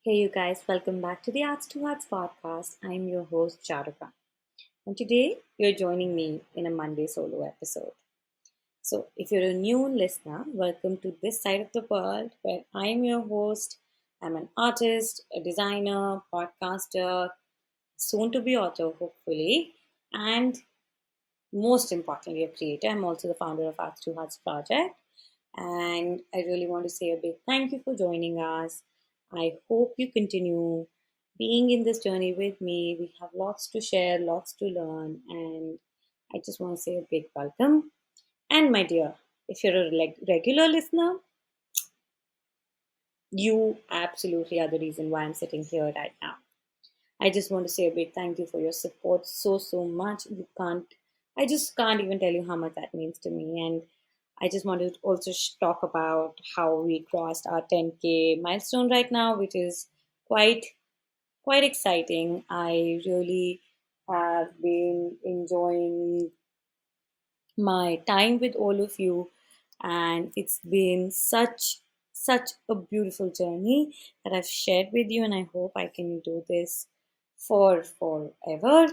Hey, you guys, welcome back to the Arts to Hearts podcast. I'm your host, Charika, and today you're joining me in a Monday solo episode. So, if you're a new listener, welcome to this side of the world where I'm your host. I'm an artist, a designer, podcaster, soon to be author, hopefully, and most importantly, a creator. I'm also the founder of Arts to Hearts Project. And I really want to say a big thank you for joining us. I hope you continue being in this journey with me. We have lots to share, lots to learn, and I just want to say a big welcome. And my dear, if you're a regular listener, you absolutely are the reason why I'm sitting here right now. I just want to say a big thank you for your support so much. I just can't even tell you how much that means to me. And I just want to also talk about how we crossed our 10K milestone right now, which is quite quite exciting. I really have been enjoying my time with all of you, and it's been such a beautiful journey that I've shared with you, and I hope I can do this for forever.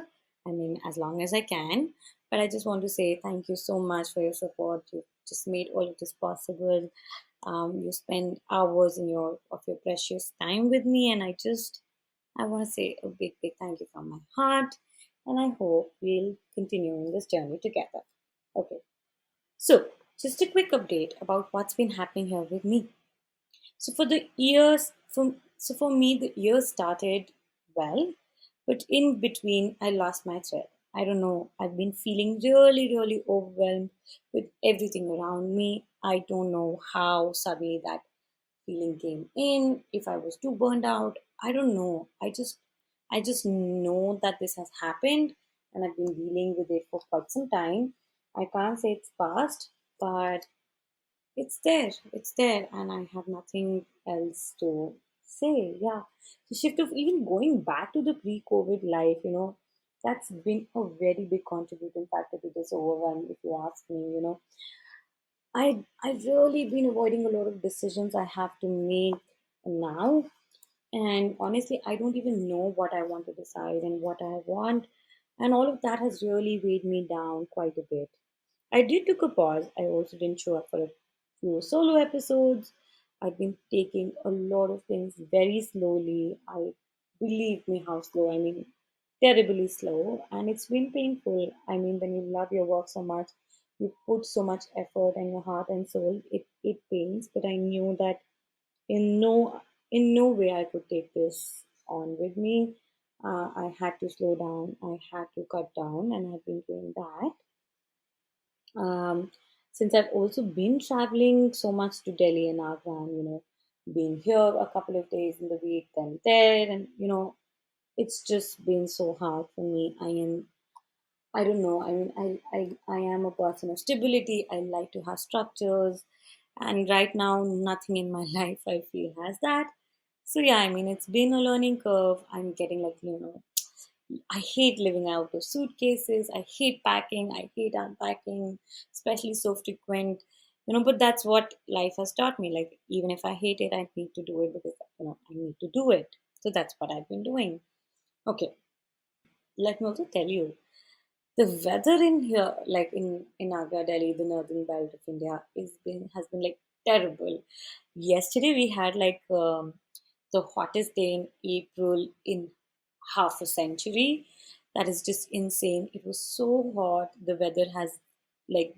I mean, as long as I can. But I just want to say thank you so much for your support. You just made all of this possible. You spend hours in your precious time with me, and I want to say a big thank you from my heart, and I hope we'll continue in this journey together. Okay, so just a quick update about what's been happening here with me. So for me, the year started well, but in between, I lost my thread. I don't know. I've been feeling really overwhelmed with everything around me. I don't know how suddenly that feeling came in, if I was too burned out. I don't know. I just know that this has happened, and I've been dealing with it for quite some time. I can't say it's past, but it's there, and I have nothing else to say. Yeah, the shift of even going back to the pre-COVID life, that's been a very big contributing factor to this overwhelm, if you ask me. I've really been avoiding a lot of decisions I have to make now, and honestly, I don't even know what I want to decide and what I want, and all of that has really weighed me down quite a bit. I did took a pause. I also didn't show up for a few solo episodes. I've been taking a lot of things very slowly. I believe me how slow. I mean, terribly slow, and it's been painful. I mean, when you love your work so much, you put so much effort and your heart and soul. It pains, but I knew that in no way I could take this on with me. I had to slow down. I had to cut down, and I've been doing that. Um, since I've also been traveling so much to Delhi and Agra, and being here a couple of days in the week, then there, and it's just been so hard for me. I don't know. I mean, I am a person of stability. I like to have structures, and right now, nothing in my life I feel has that. So yeah, I mean, it's been a learning curve. I'm getting I hate living out of suitcases. I hate packing. I hate unpacking, especially so frequent. But that's what life has taught me. Like, even if I hate it, I need to do it because, I need to do it. So that's what I've been doing. Okay, let me also tell you the weather in here, like in Agra, Delhi, the northern belt of India, has been like terrible. Yesterday we had the hottest day in April in half a century. That is just insane. It was so hot. The weather has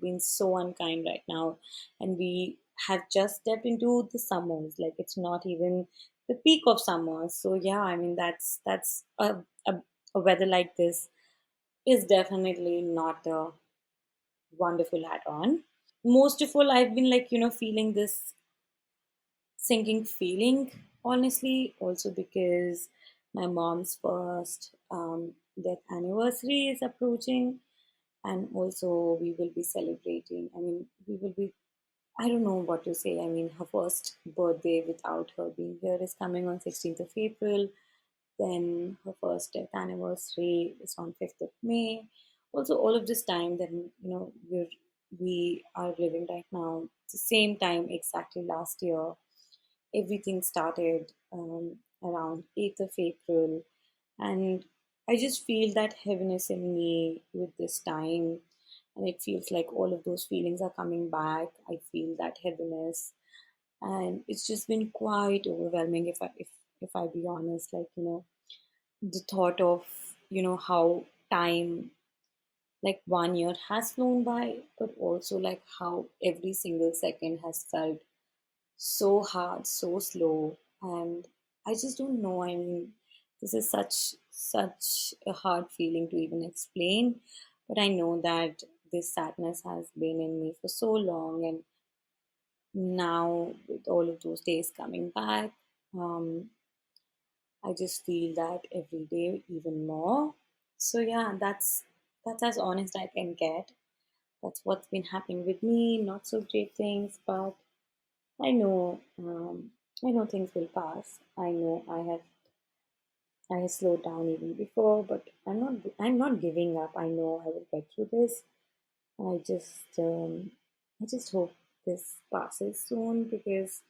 been so unkind right now, and we have just stepped into the summers. Like, it's not even the peak of summer. So yeah, I mean, that's a weather like this is definitely not a wonderful add-on. Most of all, I've been feeling this sinking feeling, honestly, also because my mom's first death anniversary is approaching, and also we will be celebrating. I mean, we will be. I don't know what to say. I mean, her first birthday without her being here is coming on 16th of April. Then her first death anniversary is on 5th of May. Also, all of this time that we are living right now, it's the same time exactly last year. Everything started. around 8th of April, and I just feel that heaviness in me with this time, and it feels like all of those feelings are coming back. I feel that heaviness, and it's just been quite overwhelming if I be honest. Like, the thought of how time, like 1 year has flown by, but also like how every single second has felt so hard, so slow, and I just don't know. I mean, this is such a hard feeling to even explain, but I know that this sadness has been in me for so long, and now with all of those days coming back, um, I just feel that every day even more. So yeah, that's as honest I can get. That's what's been happening with me. Not so great things, but I know, I know things will pass. I know I have slowed down even before, but I'm not giving up. I know I will get through this. I just, I just hope this passes soon because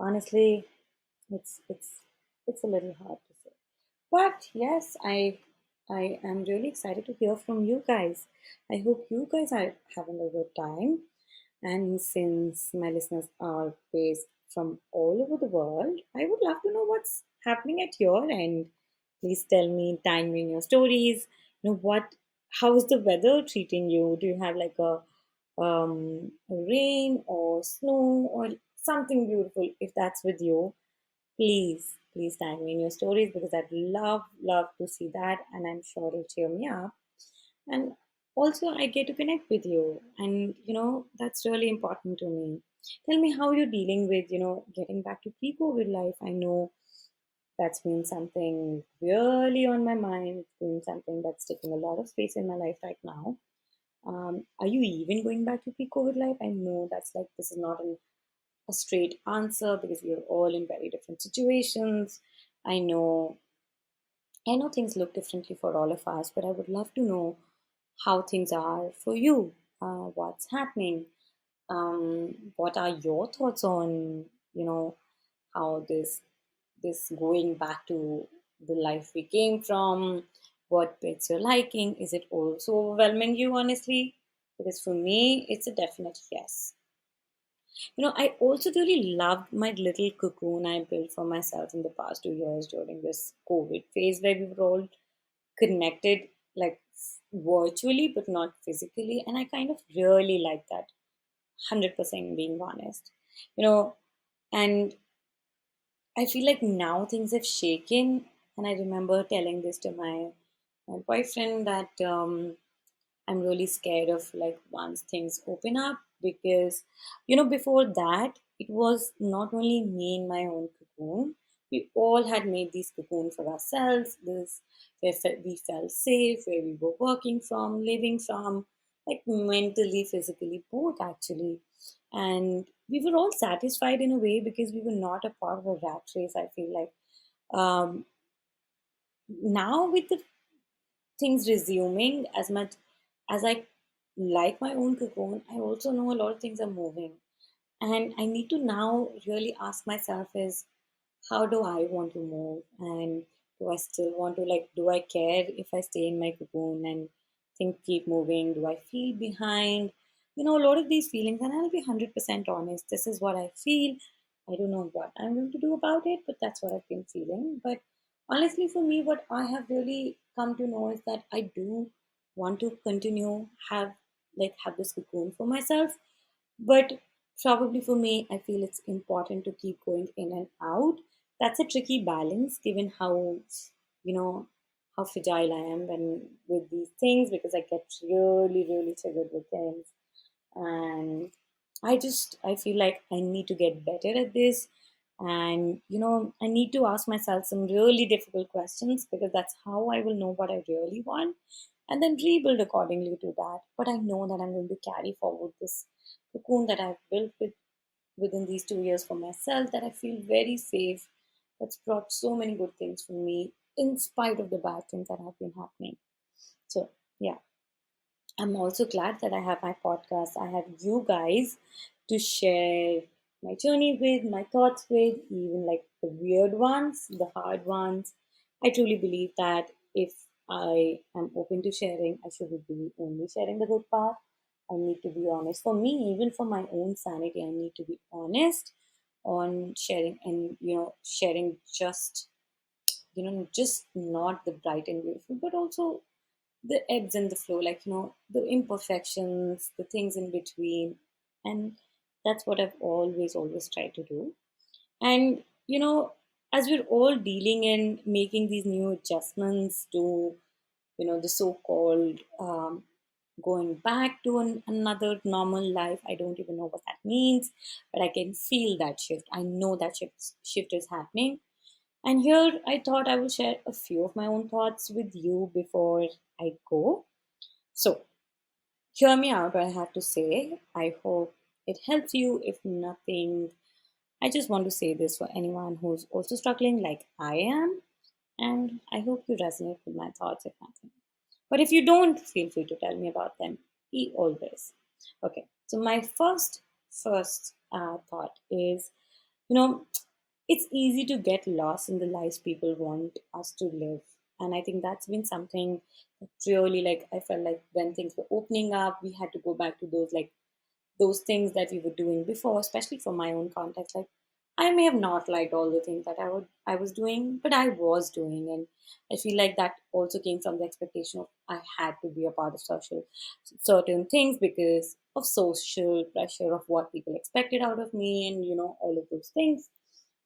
honestly, it's it's it's a little hard to say. But yes, I am really excited to hear from you guys. I hope you guys are having a good time. And since my listeners are based from all over the world, I would love to know what's happening at your end. Please tell me, tag me in your stories. How is the weather treating you? Do you have like a rain or snow or something beautiful? If that's with you, please tag me in your stories because I'd love to see that, and I'm sure it'll cheer me up. And also I get to connect with you, and that's really important to me. Tell me how you're dealing with getting back to pre-COVID life. I know that's been something really on my mind. It's been something that's taking a lot of space in my life right now. Are you even going back to pre-COVID life? I know that's like, this is not a straight answer because we are all in very different situations. I know i know things look differently for all of us, but I would love to know how things are for you. What's happening? What are your thoughts on, how this going back to the life we came from? What bits you're liking? Is it also overwhelming you, honestly? Because for me, it's a definite yes. I also really loved my little cocoon I built for myself in the past 2 years during this COVID phase where we were all connected, like virtually but not physically, and I kind of really like that. 100% being honest, you know and I feel like now things have shaken, and I remember telling this to my boyfriend that I'm really scared of like once things open up because before that it was not only me in my own cocoon. We all had made these cocoon for ourselves. This where we felt safe, where we were working from, living from, like mentally, physically, both actually. And we were all satisfied in a way because we were not a part of a rat race. I feel like now with the things resuming, as much as I like my own cocoon, I also know a lot of things are moving. And I need to now really ask myself is, how do I want to move? And do I still want to, like, do I care if I stay in my cocoon and think keep moving? Do I feel behind? A lot of these feelings, and I'll be 100% honest. This is what I feel. I don't know what I'm going to do about it, but that's what I've been feeling. But honestly, for me, what I have really come to know is that I do want to continue have this cocoon for myself, but probably for me, I feel it's important to keep going in and out. That's a tricky balance given you know, how fragile I am when with these things because I get really triggered with things. And I feel like I need to get better at this. And, I need to ask myself some really difficult questions because that's how I will know what I really want and then rebuild accordingly to that. But I know that I'm going to carry forward this cocoon that I've built within these 2 years for myself, that I feel very safe. That's brought so many good things for me in spite of the bad things that have been happening. So, yeah, I'm also glad that I have my podcast. I have you guys to share. my journey with, my thoughts with, even like the weird ones, the hard ones. I truly believe that if I am open to sharing, I should be only sharing the good part. I need to be honest. For me, even for my own sanity, I need to be honest on sharing, and sharing just just not the bright and beautiful, but also the ebbs and the flow, like the imperfections, the things in between. And that's what I've always tried to do. And as we're all dealing and making these new adjustments to the so-called going back to another normal life, I don't even know what that means, but I can feel that shift. I know that shift is happening. And here I thought I will share a few of my own thoughts with you before I go. So, hear me out, what I have to say. I hope it helps you. If nothing, I just want to say this for anyone who's also struggling like I am. And I hope you resonate with my thoughts, if nothing. But if you don't, feel free to tell me about them. Always. Okay. So my first thought is, you know, it's easy to get lost in the lives people want us to live. And I think that's been something that really, like, I felt like when things were opening up, we had to go back to those things that we were doing before, especially for my own context. Like, I may have not liked all the things that I was doing, but I was doing, and I feel like that also came from the expectation of I had to be a part of social certain things because of social pressure of what people expected out of me, and all of those things.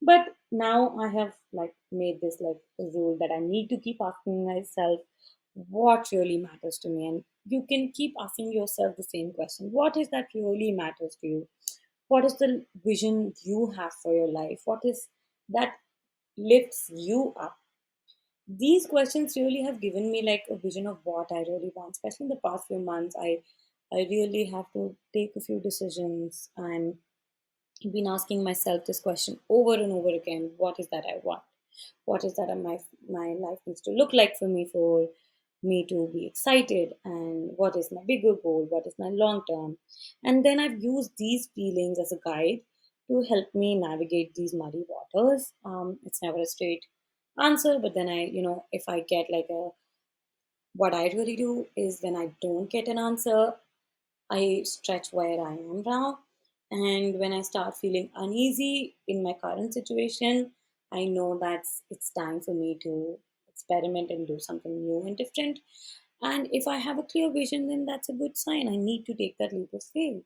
But now I have like made this like a rule that I need to keep asking myself what really matters to me. And you can keep asking yourself the same question. What is that really matters to you? What is the vision you have for your life? What is that lifts you up? These questions really have given me like a vision of what I really want, especially in the past few months. I really have to take a few decisions, and been asking myself this question over and over again. What is that I want? What is that my life needs to look like for me to be excited? And what is my bigger goal? What is my long term? And then I've used these feelings as a guide to help me navigate these muddy waters. It's never a straight answer, but then if I get like a what I really do is when I don't get an answer, I stretch where I am now. And when I start feeling uneasy in my current situation, I know that it's time for me to experiment and do something new and different. And if I have a clear vision, then that's a good sign. I need to take that leap of faith.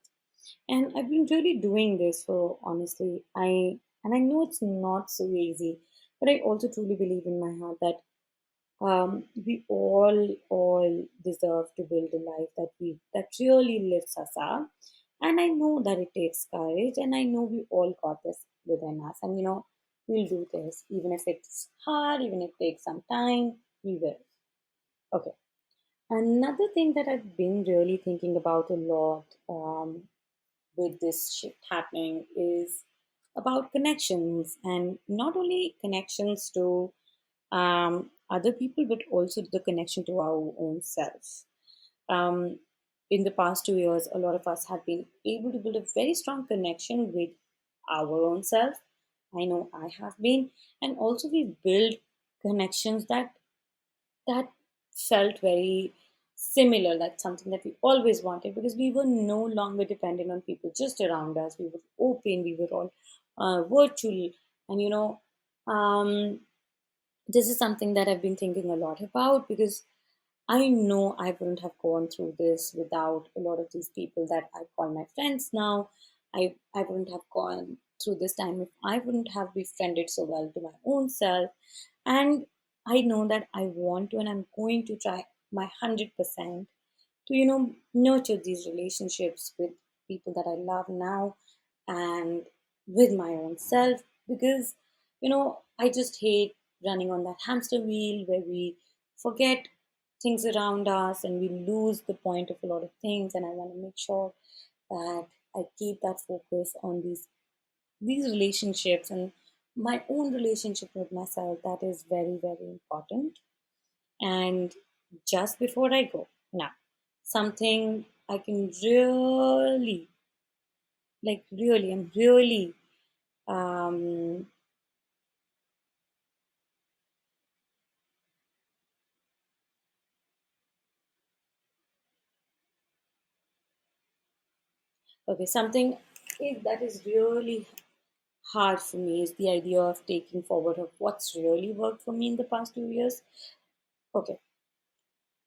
And I've been really doing this for honestly, I know it's not so easy, but I also truly believe in my heart that we all deserve to build a life that really lifts us up. And I know that it takes courage, and I know we all got this within us. And we'll do this, even if it's hard, even if it takes some time, we will. Okay. Another thing that I've been really thinking about a lot with this shift happening is about connections, and not only connections to other people, but also the connection to our own self. Um, in the past 2 years, a lot of us have been able to build a very strong connection with our own self. I know I have been, and also we build connections that felt very similar. That's something that we always wanted because we were no longer dependent on people just around us. We were open. We were all virtual, and this is something that I've been thinking a lot about because I know I wouldn't have gone through this without a lot of these people that I call my friends now. I wouldn't have gone through this time if I wouldn't have befriended so well to my own self. And I know that I want to, and I'm going to try my 100% to nurture these relationships with people that I love now and with my own self, because I just hate running on that hamster wheel where we forget things around us and we lose the point of a lot of things. And I want to make sure that I keep that focus on these relationships and my own relationship with myself. That is very, very important. And just before I go, now, something I can really Like really, I'm really um, okay. Something that is really hard for me is the idea of taking forward of what's really worked for me in the past 2 years. Okay,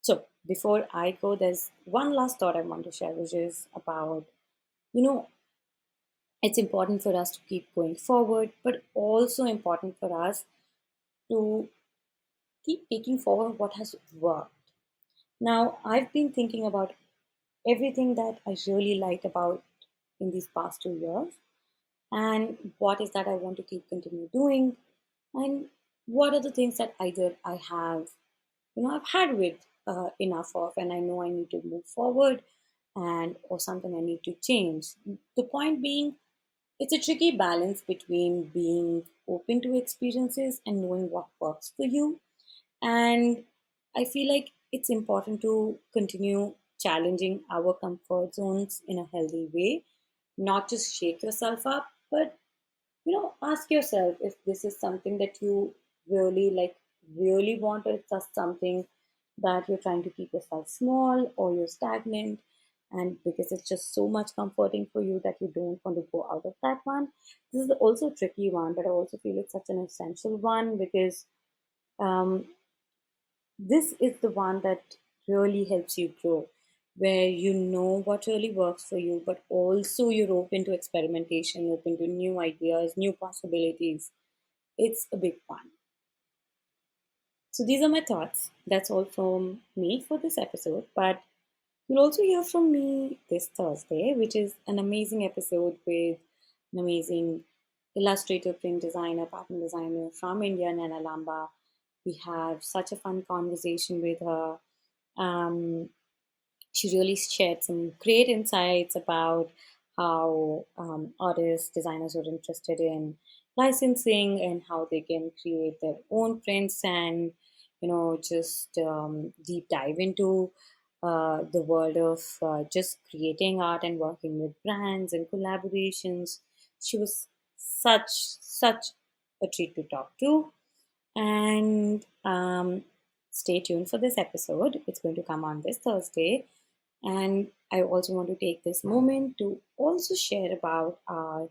so before I go, there's one last thought I want to share, which is about, you know, it's important for us to keep going forward, but also important for us to keep taking forward what has worked. Now, I've been thinking about everything that I really liked about in these past 2 years, and what is that I want to keep continue doing, and what are the things that either I have, I've had with enough of, and I know I need to move forward, and or something I need to change. The point being, it's a tricky balance between being open to experiences and knowing what works for you. And I feel like it's important to continue challenging our comfort zones in a healthy way, not just shake yourself up, but ask yourself if this is something that you really like, really want, or it's just something that you're trying to keep yourself small or you're stagnant. And because it's just so much comforting for you that you don't want to go out of that one. This is also a tricky one, but I also feel it's such an essential one because um, this is the one that really helps you grow, where you know what really works for you, but also you're open to experimentation, open to new ideas, new possibilities. It's a big one. So these are my thoughts. That's all from me for this episode. But you'll also hear from me this Thursday, which is an amazing episode with an amazing illustrator, print designer, pattern designer from India, Nana Lamba. We have such a fun conversation with her. Um, she really shared some great insights about how artists, designers are interested in licensing and how they can create their own prints and, just deep dive into the world of just creating art and working with brands and collaborations. She was such a treat to talk to. And stay tuned for this episode. It's going to come on this Thursday. And I also want to take this moment to also share about our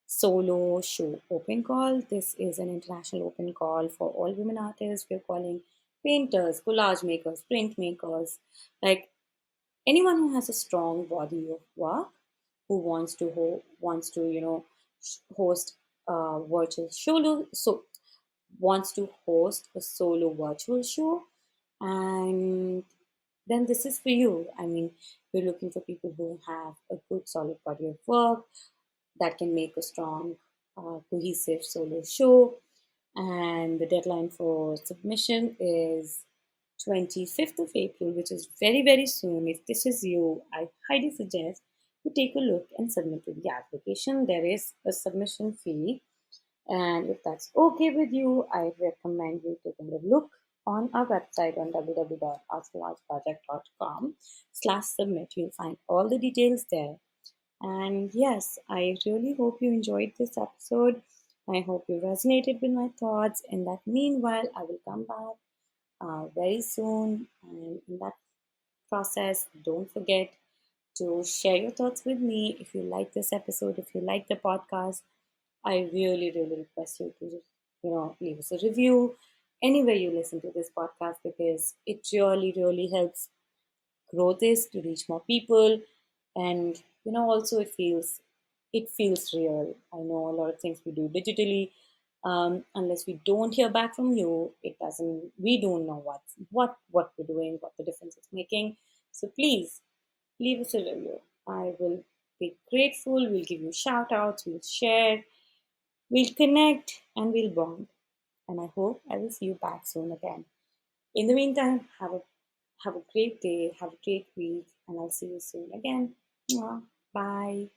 solo show open call. This is an international open call for all women artists. We're calling painters, collage makers, print makers, like anyone who has a strong body of work, who wants to host a virtual solo wants to host a solo virtual show. And then this is for you. I mean, we're looking for people who have a good solid body of work that can make a strong cohesive solo show. And the deadline for submission is 25th of April, which is very, very soon. If this is you, I highly suggest you take a look and submit the application. There is a submission fee, and if that's okay with you, I recommend you taking a look on our website on www.askawajproject.com/submit. You'll find all the details there. And yes, I really hope you enjoyed this episode. I hope you resonated with my thoughts. In that meanwhile, I will come back very soon. And in that process, don't forget to share your thoughts with me. If you like this episode, if you like the podcast, I really, really request you to, leave us a review anywhere you listen to this podcast because it really, really helps grow this to reach more people. And, also it feels real. I know a lot of things we do digitally. Unless we don't hear back from you, we don't know what we're doing, what the difference it's making. So please leave us a review. I will be grateful. We'll give you shout outs. We'll share. We'll connect and we'll bond. And I hope I will see you back soon again. In the meantime, have a great day, have a great week, and I'll see you soon again. Mwah. Bye.